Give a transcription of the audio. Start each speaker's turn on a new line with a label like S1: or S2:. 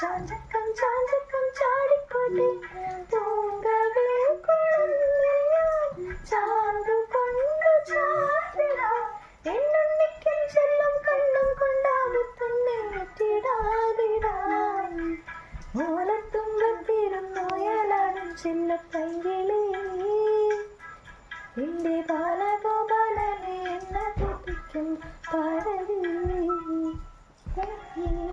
S1: ചാഞ്ചക്കം ചാഞ്ചക്കം ചാടിക്കോട്ടെ തൂങ്കവേ ചാന്തു കൊണ്ടു ചാത്തിടാം എണ്ണുണ്ണിക്കും ചെല്ലും കണ്ണും കൊണ്ടാമുത്തുണ്ണിടാതിടാം മൂലത്തുമ്പത്തിരുന്നോയലാടും ചെല്ലപ്പൈകിളി എന്റെ ബാലഗോപാലനെ എന്ന കുട്ടിക്കും പാടവി